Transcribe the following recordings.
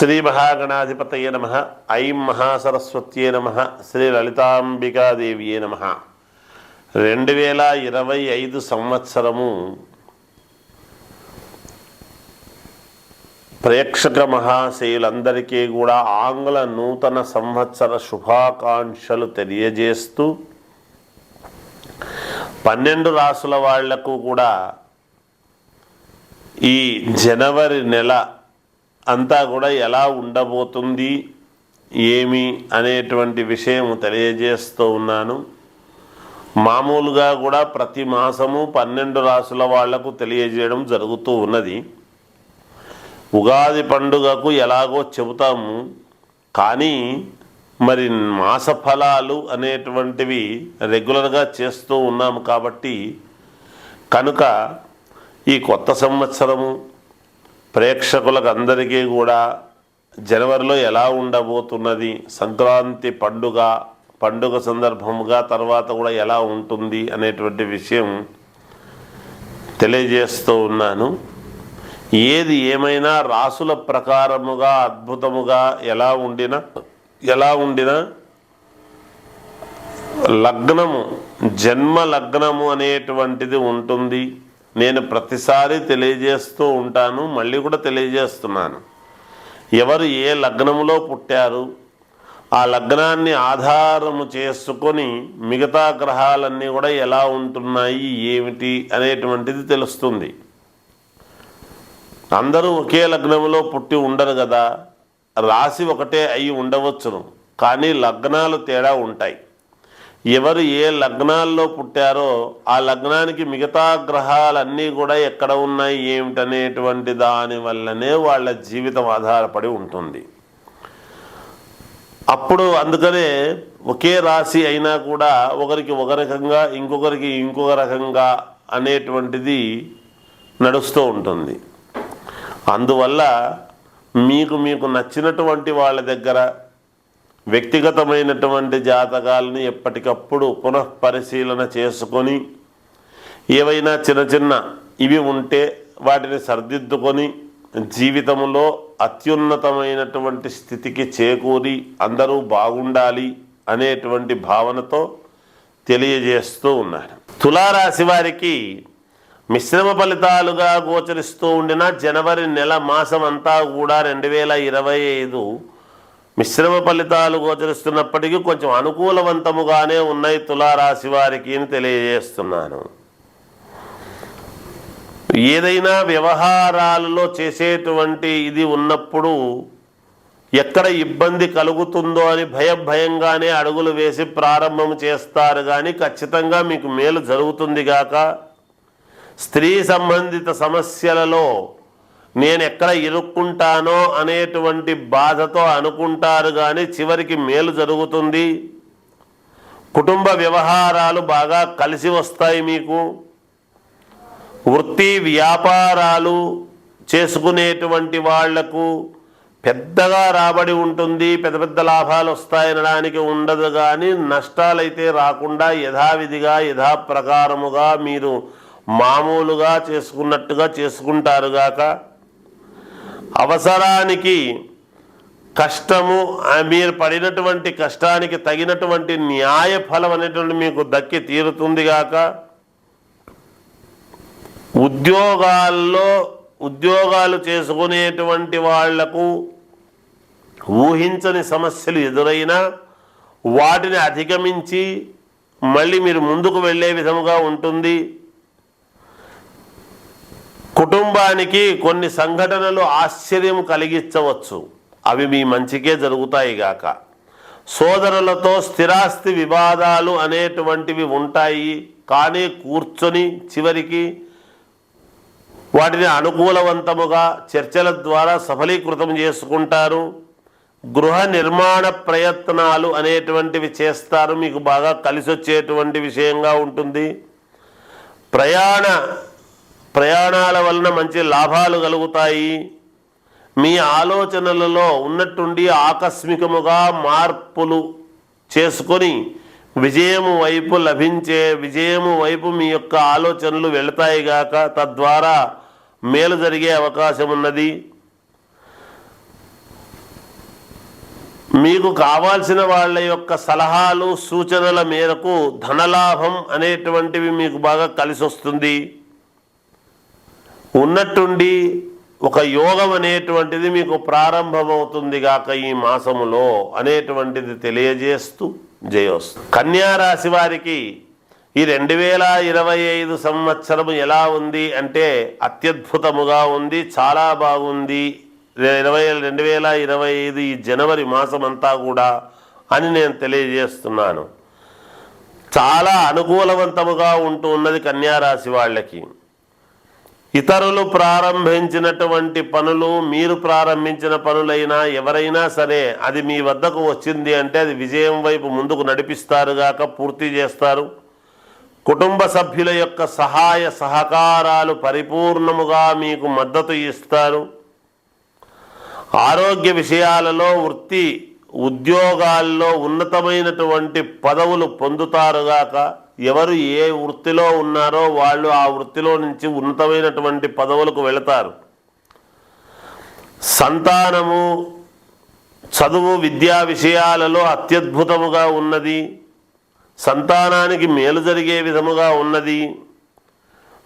శ్రీ మహాగణాధిపతయే నమః. ఐం మహాసరస్వత్యే నమః. శ్రీ లలితాంబికాదేవియే నమః. 2025 సంవత్సరము ప్రేక్షక మహాశయులందరికీ కూడా ఆంగ్ల నూతన సంవత్సర శుభాకాంక్షలు తెలియజేస్తూ 12 రాసుల వాళ్లకు కూడా ఈ జనవరి నెల అంతా కూడా ఎలా ఉండబోతుంది ఏమి అనేటువంటి విషయం తెలియజేస్తూ ఉన్నాను. మామూలుగా కూడా ప్రతి మాసము 12 రాసుల వాళ్లకు తెలియజేయడం జరుగుతూ ఉన్నది. ఉగాది పండుగకు ఎలాగో చెబుతాము, కానీ మరి మాస ఫలాలు అనేటువంటివి రెగ్యులర్గా చేస్తూ ఉన్నాము. కాబట్టి కనుక ఈ కొత్త సంవత్సరము ప్రేక్షకులకు అందరికీ కూడా జనవరిలో ఎలా ఉండబోతున్నది, సంక్రాంతి పండుగ సందర్భముగా తర్వాత కూడా ఎలా ఉంటుంది అనేటువంటి విషయం తెలియజేస్తూ ఉన్నాను. ఏది ఏమైనా రాసుల ప్రకారముగా అద్భుతముగా ఎలా ఉండినా లగ్నము, జన్మ లగ్నము అనేటువంటిది ఉంటుంది. నేను ప్రతిసారి తెలియజేస్తూ ఉంటాను, మళ్ళీ కూడా తెలియజేస్తున్నాను. ఎవరు ఏ లగ్నములో పుట్టారు, ఆ లగ్నాన్ని ఆధారము చేసుకొని మిగతా గ్రహాలన్నీ కూడా ఎలా ఉంటున్నాయి ఏమిటి అనేటువంటిది తెలుస్తుంది. అందరూ ఒకే లగ్నములో పుట్టి ఉండరు కదా, రాశి ఒకటే అయి ఉండవచ్చును, కానీ లగ్నాలు తేడా ఉంటాయి. ఎవరు ఏ లగ్నాల్లో పుట్టారో ఆ లగ్నానికి మిగతా గ్రహాలన్నీ కూడా ఎక్కడ ఉన్నాయి ఏమిటనేటువంటి దాని వల్లనే వాళ్ళ జీవితం ఆధారపడి ఉంటుంది. అప్పుడు అందుకనే ఒకే రాశి అయినా కూడా ఒకరికి ఒక రకంగా ఇంకొకరికి ఇంకొక రకంగా అనేటువంటిది నడుస్తూ ఉంటుంది. అందువల్ల మీకు నచ్చినటువంటి వాళ్ళ దగ్గర వ్యక్తిగతమైనటువంటి జాతకాలను ఎప్పటికప్పుడు పునఃపరిశీలన చేసుకొని ఏవైనా చిన్న ఇవి ఉంటే వాటిని సరిదిద్దుకొని జీవితంలో అత్యున్నతమైనటువంటి స్థితికి చేకూరి అందరూ బాగుండాలి అనేటువంటి భావనతో తెలియజేస్తూ ఉన్నారు. తులారాశి వారికి మిశ్రమ ఫలితాలుగా గోచరిస్తూ ఉండిన జనవరి నెల మాసం అంతా కూడా 2025 మిశ్రమ ఫలితాలు గోచరిస్తున్నప్పటికీ కొంచెం అనుకూలవంతముగానే ఉన్నాయి తులారాశి వారికి అని తెలియజేస్తున్నాను. ఏదైనా వ్యవహారాలలో చేసేటువంటి ఇది ఉన్నప్పుడు ఎక్కడ ఇబ్బంది కలుగుతుందో అని భయంగానే అడుగులు వేసి ప్రారంభం చేస్తారు, కానీ ఖచ్చితంగా మీకు మేలు జరుగుతుంది గాక. స్త్రీ సంబంధిత సమస్యలలో నేను ఎక్కడ ఇరుక్కుంటానో అనేటువంటి బాధతో అనుకుంటారు, కానీ చివరికి మేలు జరుగుతుంది. కుటుంబ వ్యవహారాలు బాగా కలిసి వస్తాయి. మీకు వృత్తి వ్యాపారాలు చేసుకునేటువంటి వాళ్లకు పెద్దగా రాబడి ఉంటుంది, పెద్ద లాభాలు వస్తాయనడానికి ఉండదు, కానీ నష్టాలైతే రాకుండా యథావిధిగా యథాప్రకారముగా మీరు మామూలుగా చేసుకున్నట్టుగా చేసుకుంటారుగాక. అవసరానికి కష్టము, మీరు పడినటువంటి కష్టానికి తగినటువంటి న్యాయ ఫలం అనేటువంటి మీకు దక్కి తీరుతుంది గాక. ఉద్యోగాలు చేసుకునేటువంటి వాళ్లకు ఊహించని సమస్యలు ఎదురైనా వాటిని అధిగమించి మళ్ళీ మీరు ముందుకు వెళ్ళే విధముగా ఉంటుంది. కుటుంబానికి కొన్ని సంఘటనలు ఆశ్చర్యం కలిగించవచ్చు, అవి మీ మంచికే జరుగుతాయి గాక. సోదరులతో స్థిరాస్తి వివాదాలు అనేటువంటివి ఉంటాయి, కానీ కూర్చొని చివరికి వాటిని అనుకూలవంతముగా చర్చల ద్వారా సఫలీకృతం చేసుకుంటారు. గృహ నిర్మాణ ప్రయత్నాలు అనేటువంటివి చేస్తారు, మీకు బాగా కలిసి వచ్చేటువంటి విషయంగా ఉంటుంది. ప్రయాణాల వలన మంచి లాభాలు కలుగుతాయి. మీ ఆలోచనలలో ఉన్నట్టుండి ఆకస్మికముగా మార్పులు చేసుకొని విజయము వైపు మీ యొక్క ఆలోచనలు వెళతాయి గాక. తద్వారా మేలు జరిగే అవకాశం ఉన్నది. మీకు కావాల్సిన వాళ్ళ యొక్క సలహాలు సూచనల మేరకు ధనలాభం అనేటువంటివి మీకు బాగా కలిసి వస్తుంది. ఉన్నట్టుండి ఒక యోగం అనేటువంటిది మీకు ప్రారంభమవుతుంది గాక ఈ మాసములో అనేటువంటిది తెలియజేస్తూ జయోస్తు. కన్యా రాశి వారికి ఈ 2025 సంవత్సరం ఎలా ఉంది అంటే అత్యద్భుతముగా ఉంది, చాలా బాగుంది. 2025 ఈ జనవరి మాసం అంతా కూడా అని నేను తెలియజేస్తున్నాను. చాలా అనుకూలవంతముగా ఉంటూ ఉన్నది కన్యా రాశి వాళ్ళకి. ఇతరులు ప్రారంభించినటువంటి పనులు, మీరు ప్రారంభించిన పనులైనా ఎవరైనా సరే అది మీ వద్దకు వచ్చింది అంటే అది విజయం వైపు ముందుకు నడిపిస్తారుగాక పూర్తి చేస్తారు. కుటుంబ సభ్యుల యొక్క సహాయ సహకారాలు పరిపూర్ణముగా మీకు మద్దతు ఇస్తారు. ఆరోగ్య విషయాలలో, వృత్తి ఉద్యోగాల్లో ఉన్నతమైనటువంటి పదవులు పొందుతారుగాక. ఎవరు ఏ వృత్తిలో ఉన్నారో వాళ్ళు ఆ వృత్తిలో నుంచి ఉన్నతమైనటువంటి పదవులకు వెళతారు. సంతానము, చదువు, విద్యా విషయాలలో అత్యద్భుతముగా ఉన్నది. సంతానానికి మేలు జరిగే విధముగా ఉన్నది.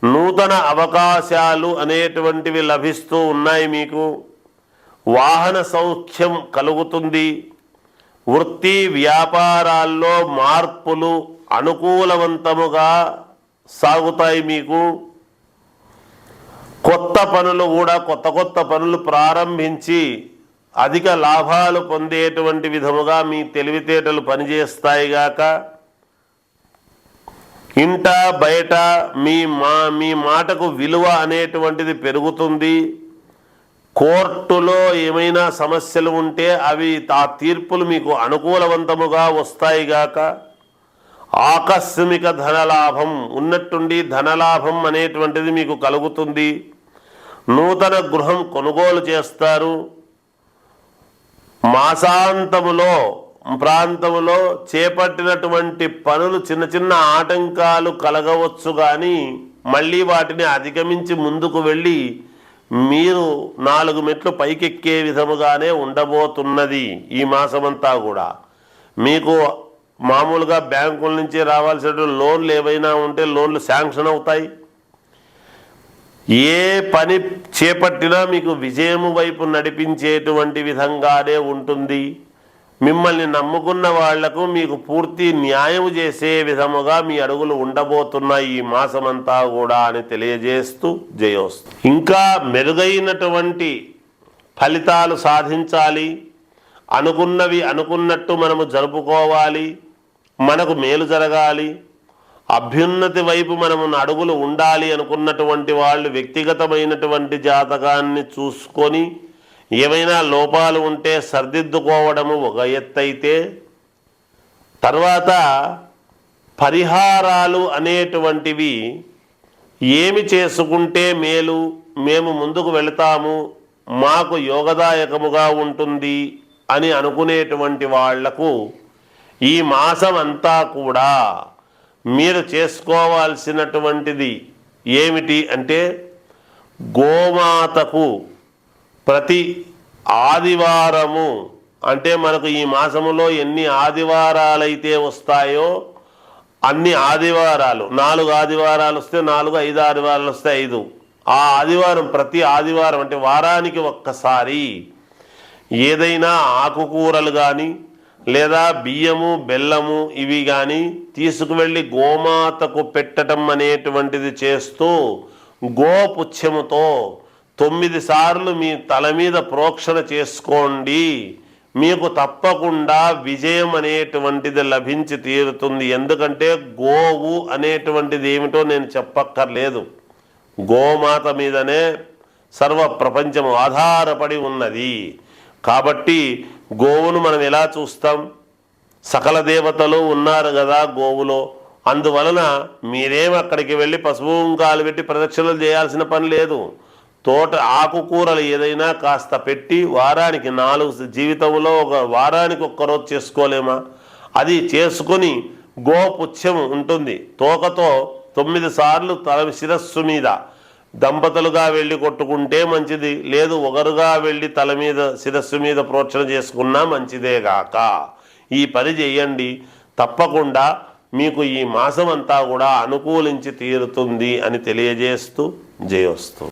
నూతన అవకాశాలు అనేటువంటివి లభిస్తూ ఉన్నాయి మీకు. వాహన సౌఖ్యం కలుగుతుంది. వృత్తి వ్యాపారాల్లో మార్పులు అనుకూలవంతముగా సాగుతాయి మీకు. కొత్త పనులు కూడా కొత్త పనులు ప్రారంభించి అధిక లాభాలు పొందేటువంటి విధముగా మీ తెలివితేటలు పనిచేస్తాయిగాక. ఇంట బయట మీ మాటకు విలువ అనేటువంటిది పెరుగుతుంది. కోర్టులో ఏమైనా సమస్యలు ఉంటే అవి ఆ తీర్పులు మీకు అనుకూలవంతముగా వస్తాయిగాక. ఆకస్మిక ధనలాభం ఉన్నట్టుండి ధనలాభం అనేటువంటిది మీకు కలుగుతుంది. నూతన గృహం కొనుగోలు చేస్తారు. మాసాంతములో ప్రాంతములో చేపట్టినటువంటి పనులు చిన్న చిన్న ఆటంకాలు కలగవచ్చు, కానీ మళ్ళీ వాటిని అధిగమించి ముందుకు వెళ్ళి మీరు 4 మెట్లు పైకెక్కే విధముగానే ఉండబోతున్నది ఈ మాసమంతా కూడా. మీకు మామూలుగా బ్యాంకుల నుంచి రావాల్సిన లోన్లు ఏవైనా ఉంటే లోన్లు శాంక్షన్ అవుతాయి. ఏ పని చేపట్టినా మీకు విజయము వైపు నడిపించేటువంటి విధంగానే ఉంటుంది. మిమ్మల్ని నమ్ముకున్న వాళ్లకు మీకు పూర్తి న్యాయం చేసే విధముగా మీ అడుగులు ఉండబోతున్నాయి ఈ మాసమంతా కూడా అని తెలియజేస్తూ జయోస్తు. ఇంకా మెరుగైనటువంటి ఫలితాలు సాధించాలి, అనుకున్నవి అనుకున్నట్టు మనము జరుపుకోవాలి, మనకు మేలు జరగాలి, అభ్యున్నతి వైపు మనము అడుగులు ఉండాలి అనుకున్నటువంటి వాళ్ళు వ్యక్తిగతమైనటువంటి జాతకాన్ని చూసుకొని ఏమైనా లోపాలు ఉంటే సరిదిద్దుకోవడము ఒక ఎత్తైతే, తర్వాత పరిహారాలు అనేటువంటివి ఏమి చేసుకుంటే మేలు, మేము ముందుకు వెళతాము, మాకు యోగదాయకముగా ఉంటుంది అని అనుకునేటువంటి వాళ్లకు ఈ మాసం అంతా కూడా మీరు చేసుకోవాల్సినటువంటిది ఏమిటి అంటే, గోమాతకు ప్రతి ఆదివారము, అంటే మనకు ఈ మాసములో ఎన్ని ఆదివారాలైతే వస్తాయో అన్ని ఆదివారాలు, 4 ఆదివారాలు వస్తే 4, 5 ఆదివారాలు వస్తే 5, ఆ ఆదివారం ప్రతి ఆదివారం అంటే వారానికి ఒక్కసారి ఏదైనా ఆకుకూరలు కానీ లేదా బియ్యము బెల్లము ఇవి కానీ తీసుకువెళ్ళి గోమాతకు పెట్టడం అనేటువంటిది చేస్తూ గోపుచ్చముతో 9 సార్లు మీ తల మీద ప్రోక్షణ చేసుకోండి. మీకు తప్పకుండా విజయం అనేటువంటిది లభించి తీరుతుంది. ఎందుకంటే గోవు అనేటువంటిది ఏమిటో నేను చెప్పక్కర్లేదు. గోమాత మీదనే సర్వ ప్రపంచము ఆధారపడి ఉన్నది. కాబట్టి గోవును మనం ఎలా చూస్తాం? సకల దేవతలు ఉన్నారు కదా గోవులో. అందువలన మీరేం అక్కడికి వెళ్ళి పసుపు కుంకాలు పెట్టి ప్రదక్షిణలు చేయాల్సిన పని లేదు. తోట ఆకుకూరలు ఏదైనా కాస్త పెట్టి వారానికి 4 జీవితంలో ఒక వారానికి ఒక్కరోజు చేసుకోలేమా? అది చేసుకొని గోపుచ్చం ఉంటుంది, తోకతో 9 సార్లు తల శిరస్సు మీద దంపతులుగా వెళ్ళి కొట్టుకుంటే మంచిది, లేదు ఒకరుగా వెళ్ళి తల మీద శిరస్సు మీద ప్రోక్షణ చేసుకున్నా మంచిదేగాక. ఈ పని చేయండి, తప్పకుండా మీకు ఈ మాసం అంతా కూడా అనుకూలించి తీరుతుంది అని తెలియజేస్తూ జయోస్తు.